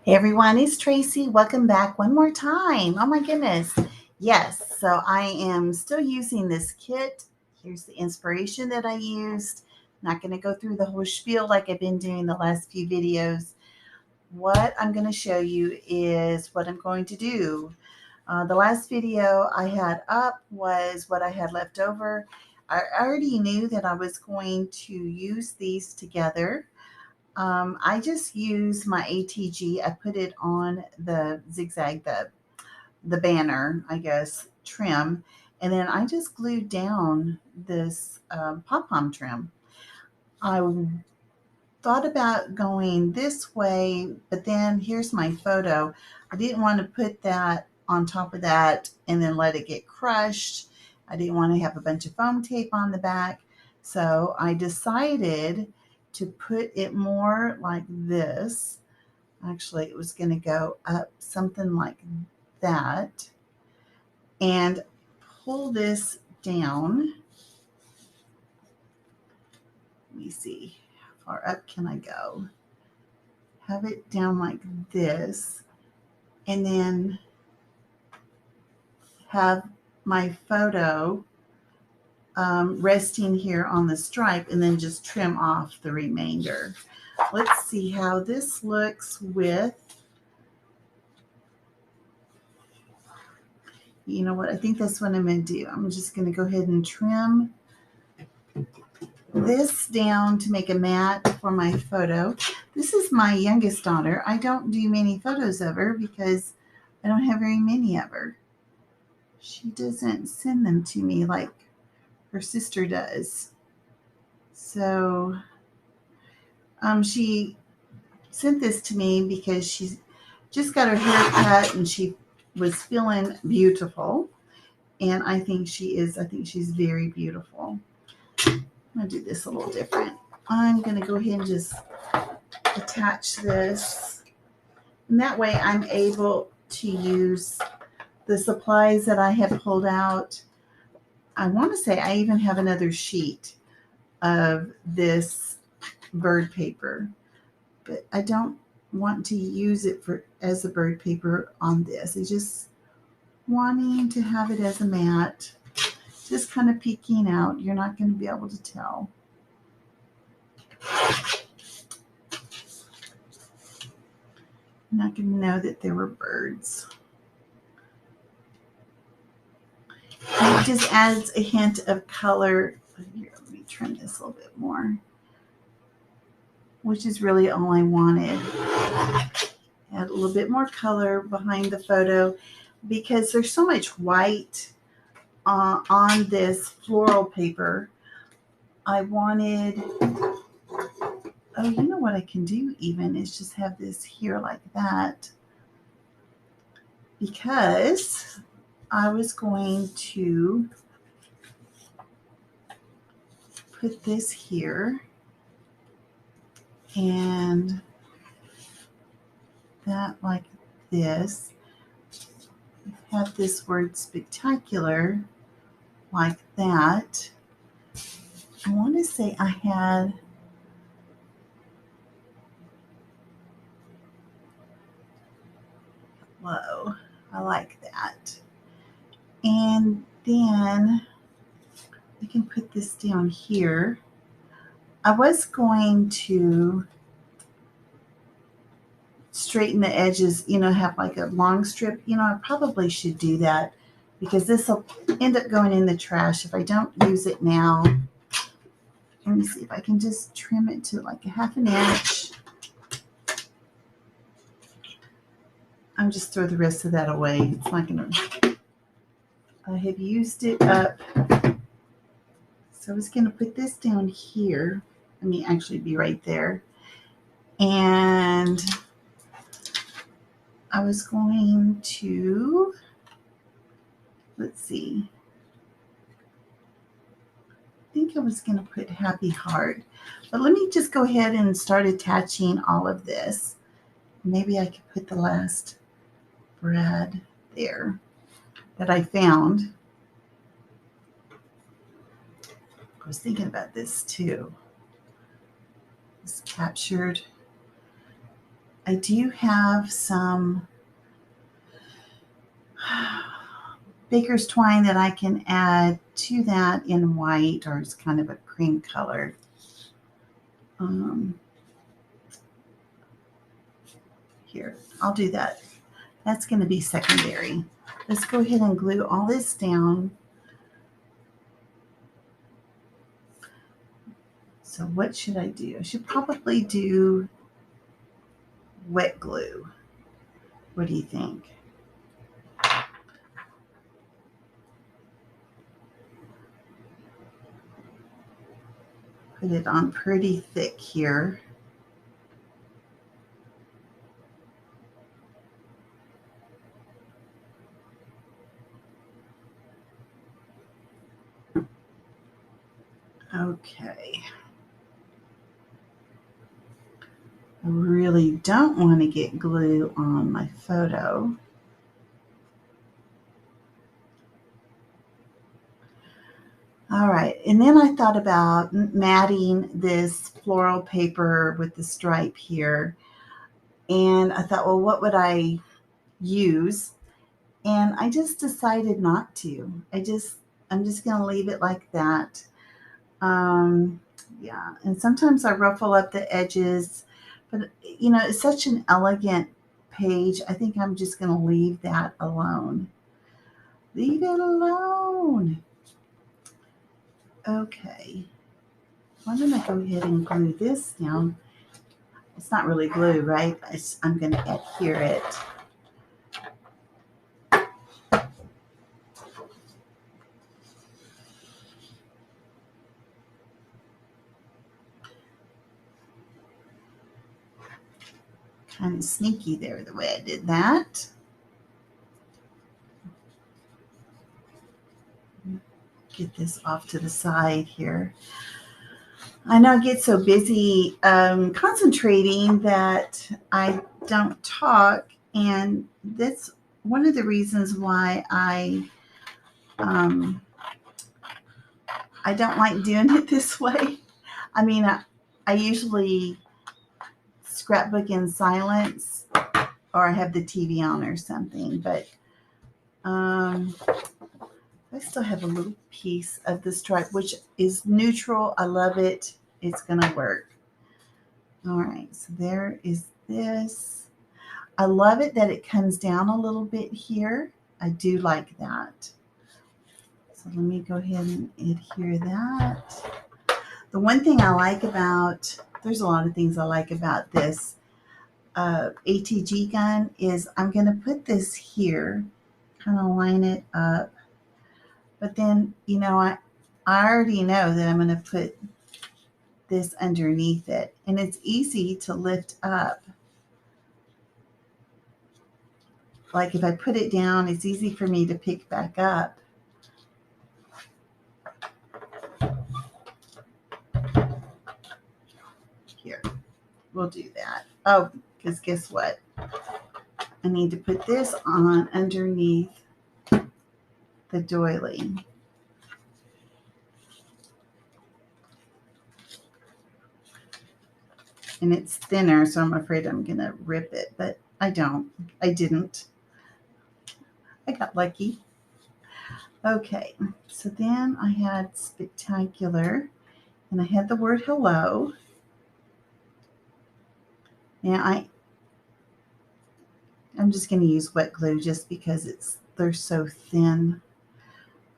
Hey everyone, it's Tracy. Welcome back one more time. Oh my goodness. Yes, so I am still using this kit. Here's the inspiration that I used. Not going to go through the whole spiel like I've been doing the last few videos. What I'm going to show you is what I'm going to do. The last video I had up was what I had left over. I already knew that I was going to use these together. I just use my ATG. I put it on the zigzag, the banner, I guess, trim. And then I just glued down this pom-pom trim. I thought about going this way, but then here's my photo. I didn't want to put that on top of that and then let it get crushed. I didn't want to have a bunch of foam tape on the back. So I decided to put it more like this. Actually, it was going to go up something like that and pull this down. Let me see, how far up can I go? Have it down like this, and then have my photo resting here on the stripe, and then just trim off the remainder. Let's see how this looks with, you know what, I think that's what I'm going to do. I'm just going to go ahead and trim this down to make a mat for my photo. This is my youngest daughter. I don't do many photos of her because I don't have very many of her. She doesn't send them to me like her sister does. So she sent this to me because she just got her hair cut and she was feeling beautiful. And I think she is. I think she's very beautiful. I'm going to do this a little different. I'm going to go ahead and just attach this. And that way I'm able to use the supplies that I have pulled out. I want to say I even have another sheet of this bird paper, but I don't want to use it for as a bird paper on this. I just wanting to have it as a mat, just kind of peeking out. You're not going to be able to tell. You're not going to know that there were birds. And it just adds a hint of color. Here, let me trim this a little bit more, which is really all I wanted. Add a little bit more color behind the photo because there's so much white on this floral paper. I wanted, oh, you know what I can do even is just have this here like that, because I was going to put this here and that like this. Have this word spectacular like that. I want to say I had, whoa, I like that. And then we can put this down here. I was going to straighten the edges, have like a long strip. I probably should do that because this will end up going in the trash if I don't use it now. Let me see if I can just trim it to like a half an inch. I'm just throw the rest of that away. It's not gonna, I have used it up. So I was gonna put this down here. Let me actually be right there. And I was going to, let's see. I think I was going to put happy heart. But let me just go ahead and start attaching all of this. Maybe I could put the last brad there that I found. I was thinking about this too. It's captured. I do have some baker's twine that I can add to that in white, or it's kind of a cream color. Here, I'll do that. That's going to be secondary. Let's go ahead and glue all this down. So what should I do? I should probably do wet glue. What do you think? Put it on pretty thick here. Okay. I really don't want to get glue on my photo. All right, and then I thought about matting this floral paper with the stripe here. And I thought, well, what would I use? And I just decided not to. I'm just going to leave it like that. Um, yeah, and sometimes I ruffle up the edges, but it's such an elegant page. I think I'm just going to leave that alone. Leave it alone. Okay. I'm going to go ahead and glue this down. It's not really glue, right? I'm going to adhere it. Kind of sneaky there the way I did that. Get this off to the side here. I know I get so busy concentrating that I don't talk, and that's one of the reasons why I don't like doing it this way. I mean, I usually scrapbook in silence, or I have the TV on or something, but I still have a little piece of the stripe, which is neutral. I love it. It's going to work. All right, so there is this. I love it that it comes down a little bit here. I do like that. So let me go ahead and adhere that. The one thing I like about, there's a lot of things I like about this ATG gun is I'm going to put this here, kind of line it up. But then, I already know that I'm going to put this underneath it. And it's easy to lift up. Like if I put it down, it's easy for me to pick back up. Here, we'll do that. Oh, because guess what? I need to put this on underneath the doily. And it's thinner, so I'm afraid I'm going to rip it, but I don't. I didn't. I got lucky. Okay, so then I had spectacular, and I had the word hello. Now I'm just going to use wet glue just because they're so thin.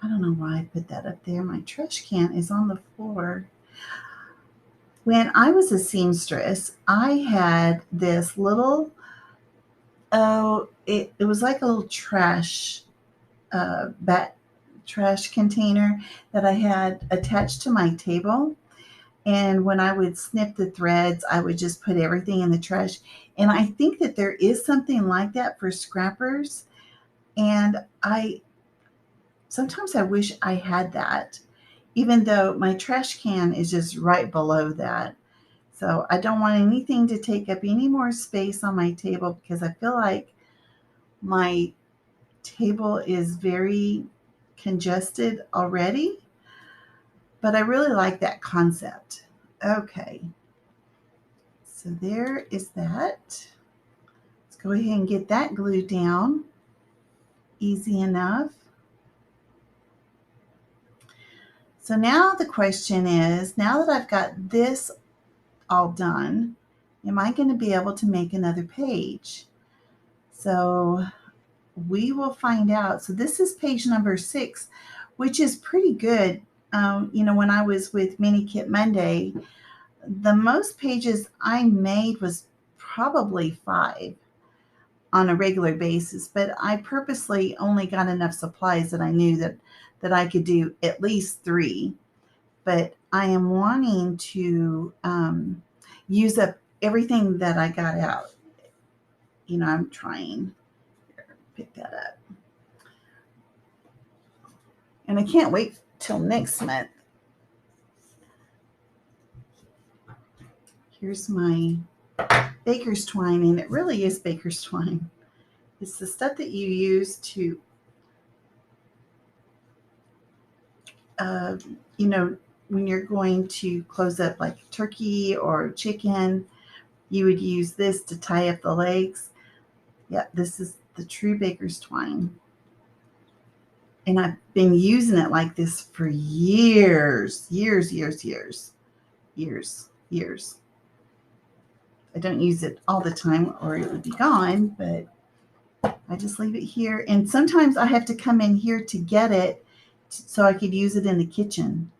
I don't know why I put that up there. My trash can is on the floor. When I was a seamstress, I had this little, it was like a little trash trash container that I had attached to my table. And when I would snip the threads, I would just put everything in the trash. And I think that there is something like that for scrappers. And sometimes I wish I had that, even though my trash can is just right below that. So I don't want anything to take up any more space on my table because I feel like my table is very congested already. But I really like that concept. Okay. So there is that. go ahead and get that glued down. Easy enough. So now the question is, now that I've got this all done, am I going to be able to make another page? So we will find out. So this is page number 6, which is pretty good. When I was with Mini Kit Monday, the most pages I made was probably 5 on a regular basis, but I purposely only got enough supplies that I knew that I could do at least 3. But I am wanting to use up everything that I got out. I'm trying. Pick that up. And I can't wait till next month. Here's my baker's twine, and it really is baker's twine. It's the stuff that you use to, when you're going to close up like turkey or chicken, you would use this to tie up the legs. Yeah, this is the true baker's twine. And I've been using it like this for years. I don't use it all the time or it would be gone, but I just leave it here. And sometimes I have to come in here to get it so I could use it in the kitchen.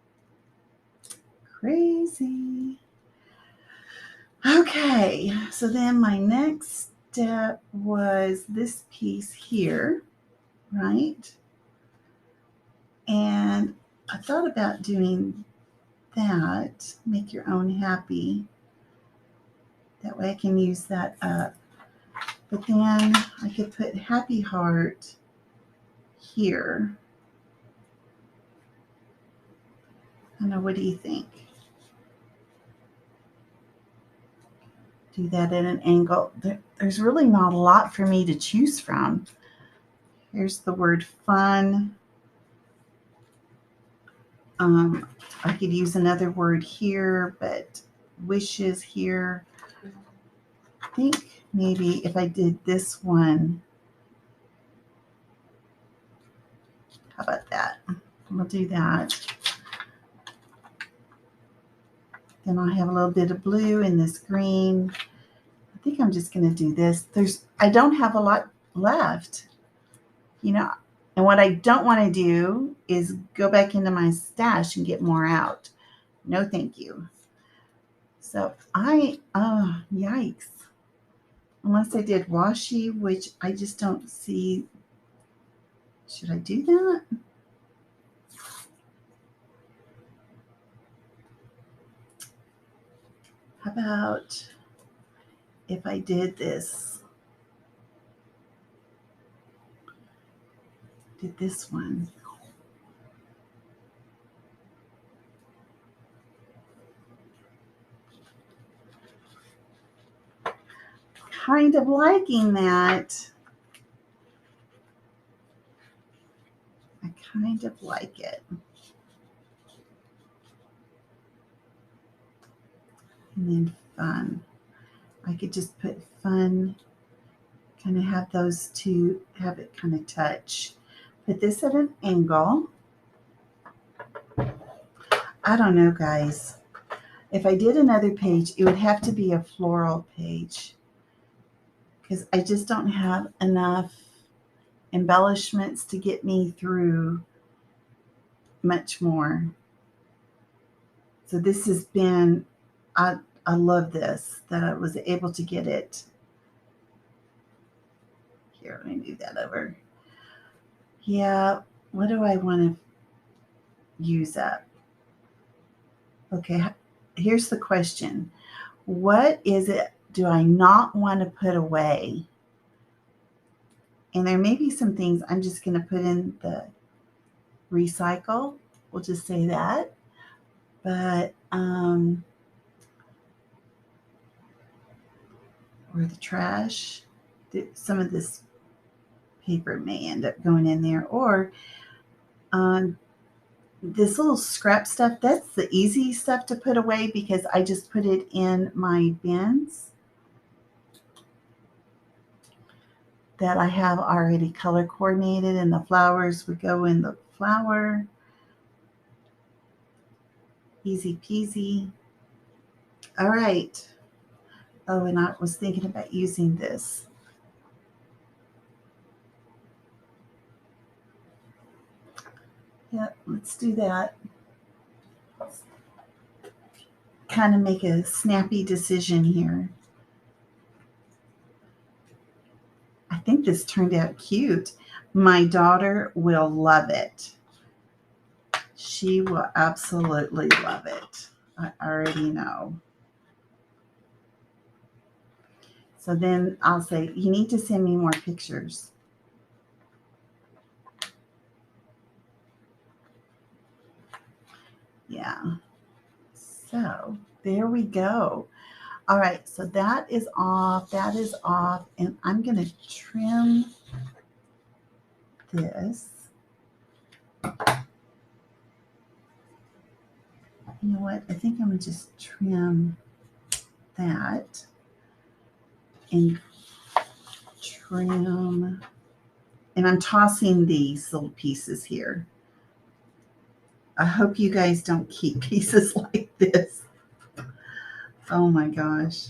Crazy. Okay, so then my next step was this piece here, right? And I thought about doing that, make your own happy. That way I can use that up. But then I could put happy heart here. I don't know, what do you think? Do that at an angle. There's really not a lot for me to choose from. Here's the word fun. I could use another word here, but wishes here. I think maybe if I did this one, how about that? We'll do that. Then I'll have a little bit of blue in this green. I think I'm just going to do this. I don't have a lot left, and what I don't want to do is go back into my stash and get more out. No, thank you. So yikes. Unless I did washi, which I just don't see. Should I do that? How about if I did this? Did this one. Kind of liking that. I kind of like it. And then fun. I could just put fun, kind of have those two, have it kind of touch. Put this at an angle. I don't know, guys. If I did another page, it would have to be a floral page because I just don't have enough embellishments to get me through much more. So this has been, I love this, that I was able to get it. Here, let me move that over. Yeah, what do I want to use up? Okay, here's the question. What is it do I not want to put away? And there may be some things I'm just going to put in the recycle. We'll just say that. But, or the trash. Some of this paper may end up going in there. Or this little scrap stuff, that's the easy stuff to put away because I just put it in my bins. that I have already color coordinated, and the flowers would go in the flower. Easy peasy. All right. Oh, and I was thinking about using this. Yeah, let's do that. Kind of make a snappy decision here. I think this turned out cute. My daughter will love it. She will absolutely love it. I already know. So then I'll say, you need to send me more pictures. Yeah. So there we go. All right. So that is off. That is off. And I'm going to trim this. You know what? I think I'm going to just trim that and trim. And I'm tossing these little pieces here. I hope you guys don't keep pieces like this. Oh my gosh.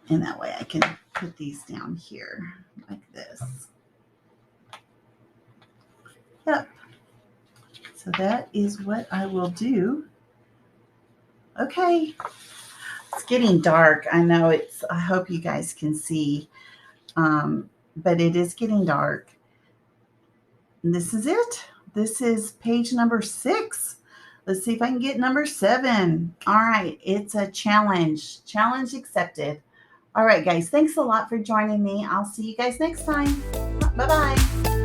And that way I can put these down here like this. Yep. So that is what I will do. Okay. It's getting dark. I know I hope you guys can see, but it is getting dark. And this is it. This is page number 6. Let's see if I can get number 7. All right. It's a challenge. Challenge accepted. All right, guys. Thanks a lot for joining me. I'll see you guys next time. Bye-bye.